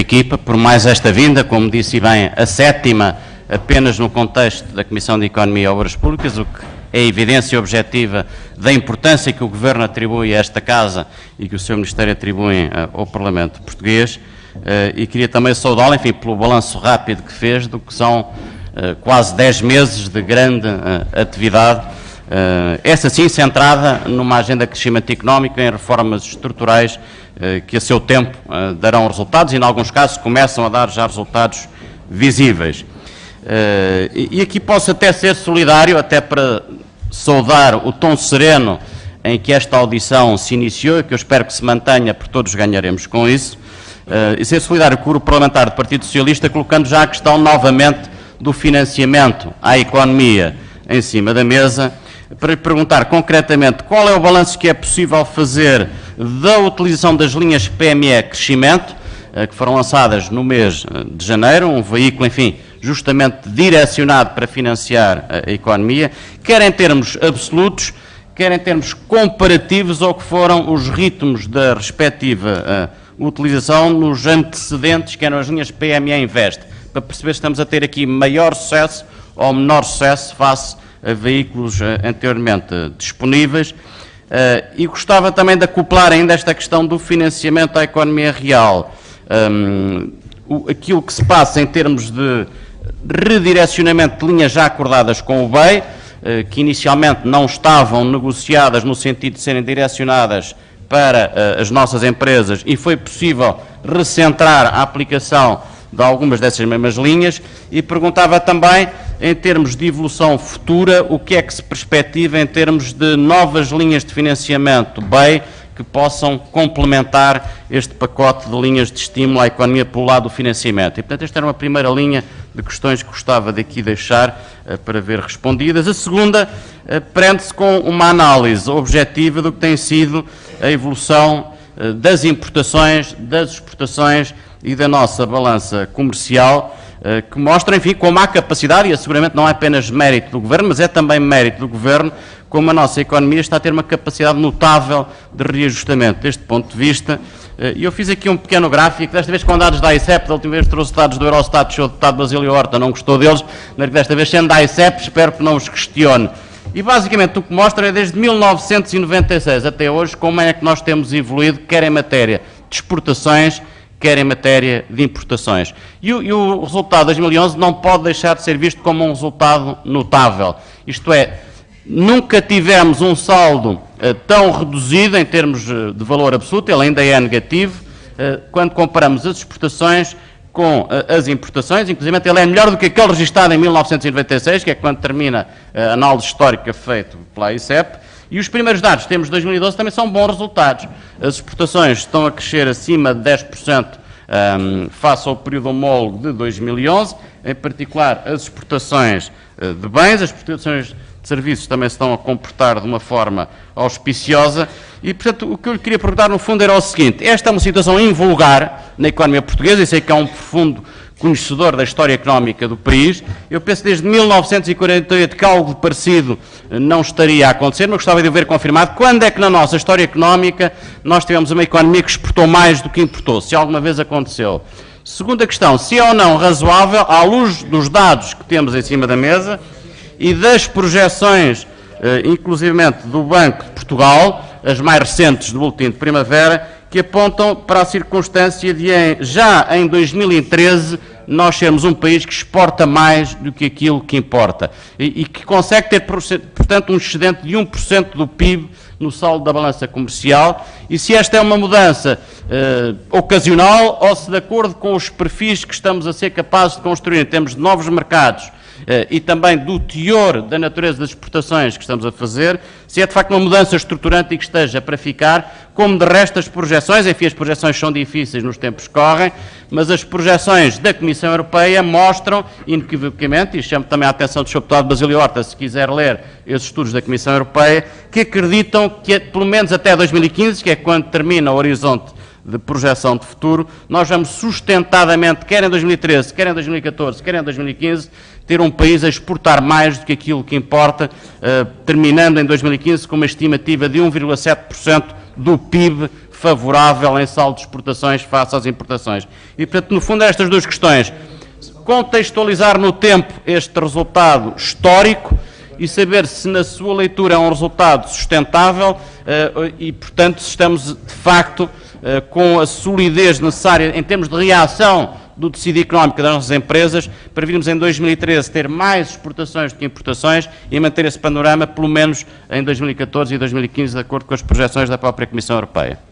equipa por mais esta vinda, como disse bem, a 7ª, apenas no contexto da Comissão de Economia e Obras Públicas, o que é evidência objetiva da importância que o Governo atribui a esta Casa e que o seu Ministério atribui ao Parlamento português. E queria também saudá-lo, enfim, pelo balanço rápido que fez do que são quase 10 meses de grande atividade, essa sim centrada numa agenda de crescimento económico em reformas estruturais que a seu tempo darão resultados e, em alguns casos, começam a dar já resultados visíveis. E aqui posso até ser solidário, até para saudar o tom sereno em que esta audição se iniciou e que eu espero que se mantenha, porque todos ganharemos com isso, e ser solidário com o Grupo Parlamentar do Partido Socialista, colocando já a questão novamente do financiamento à economia em cima da mesa, para lhe perguntar concretamente qual é o balanço que é possível fazer da utilização das linhas PME Crescimento, que foram lançadas no mês de janeiro, um veículo, enfim, justamente direcionado para financiar a economia, quer em termos absolutos, quer em termos comparativos ao que foram os ritmos da respectiva utilização nos antecedentes, que eram as linhas PME Invest, para perceber se estamos a ter aqui maior sucesso ou menor sucesso face a veículos anteriormente disponíveis. E gostava também de acoplar ainda esta questão do financiamento à economia real. Aquilo que se passa em termos de redirecionamento de linhas já acordadas com o BEI, que inicialmente não estavam negociadas no sentido de serem direcionadas para as nossas empresas, e foi possível recentrar a aplicação de algumas dessas mesmas linhas, e perguntava também, em termos de evolução futura, o que é que se perspectiva em termos de novas linhas de financiamento BEI que possam complementar este pacote de linhas de estímulo à economia pelo lado do financiamento. E, portanto, esta era uma primeira linha de questões que gostava de aqui deixar para ver respondidas. A segunda prende-se com uma análise objetiva do que tem sido a evolução das importações, das exportações e da nossa balança comercial, que mostra, enfim, como há capacidade, e seguramente não é apenas mérito do Governo, mas é também mérito do Governo, como a nossa economia está a ter uma capacidade notável de reajustamento. Deste ponto de vista, e eu fiz aqui um pequeno gráfico, desta vez com dados da ICEP, da última vez trouxe dados do Eurostat, o deputado Basílio Horta não gostou deles, mas desta vez, sendo da ICEP, espero que não os questione. E basicamente o que mostra é desde 1996 até hoje como é que nós temos evoluído, quer em matéria de exportações, quer em matéria de importações. E o resultado de 2011 não pode deixar de ser visto como um resultado notável. Isto é, nunca tivemos um saldo tão reduzido em termos de valor absoluto, ele ainda é negativo, quando comparamos as exportações com as importações, inclusive ele é melhor do que aquele registado em 1996, que é quando termina a análise histórica feita pela ICEP. E os primeiros dados que temos de 2012 também são bons resultados. As exportações estão a crescer acima de 10% face ao período homólogo de 2011, em particular as exportações de bens, as exportações de serviços também se estão a comportar de uma forma auspiciosa. E, portanto, o que eu lhe queria perguntar, no fundo, era o seguinte: esta é uma situação invulgar na economia portuguesa, e sei que é um profundo conhecedor da história económica do país. Eu penso desde 1948 que algo parecido não estaria a acontecer, mas gostava de o ver confirmado. Quando é que na nossa história económica nós tivemos uma economia que exportou mais do que importou? Se alguma vez aconteceu. Segunda questão, se é ou não razoável, à luz dos dados que temos em cima da mesa e das projeções, inclusivamente do Banco de Portugal, as mais recentes do boletim de primavera, que apontam para a circunstância de, já em 2013, nós sermos um país que exporta mais do que aquilo que importa e que consegue ter, portanto, um excedente de 1% do PIB no saldo da balança comercial. E se esta é uma mudança ocasional ou se, de acordo com os perfis que estamos a ser capazes de construir em termos de novos mercados e também do teor da natureza das exportações que estamos a fazer, se é de facto uma mudança estruturante e que esteja para ficar, como de resto as projeções, enfim, as projeções são difíceis nos tempos que correm, mas as projeções da Comissão Europeia mostram, inequivocamente, e chamo também a atenção do Sr. Deputado Basílio Horta, se quiser ler esses estudos da Comissão Europeia, que acreditam que, pelo menos até 2015, que é quando termina o horizonte de projeção de futuro, nós vamos sustentadamente, quer em 2013, quer em 2014, quer em 2015, ter um país a exportar mais do que aquilo que importa, terminando em 2015 com uma estimativa de 1,7% do PIB favorável em saldo de exportações face às importações. E, portanto, no fundo, estas duas questões, contextualizar no tempo este resultado histórico e saber se na sua leitura é um resultado sustentável e, portanto, se estamos, de facto, com a solidez necessária em termos de reação do tecido económico das nossas empresas, para virmos em 2013 ter mais exportações do que importações e manter esse panorama, pelo menos em 2014 e 2015, de acordo com as projeções da própria Comissão Europeia.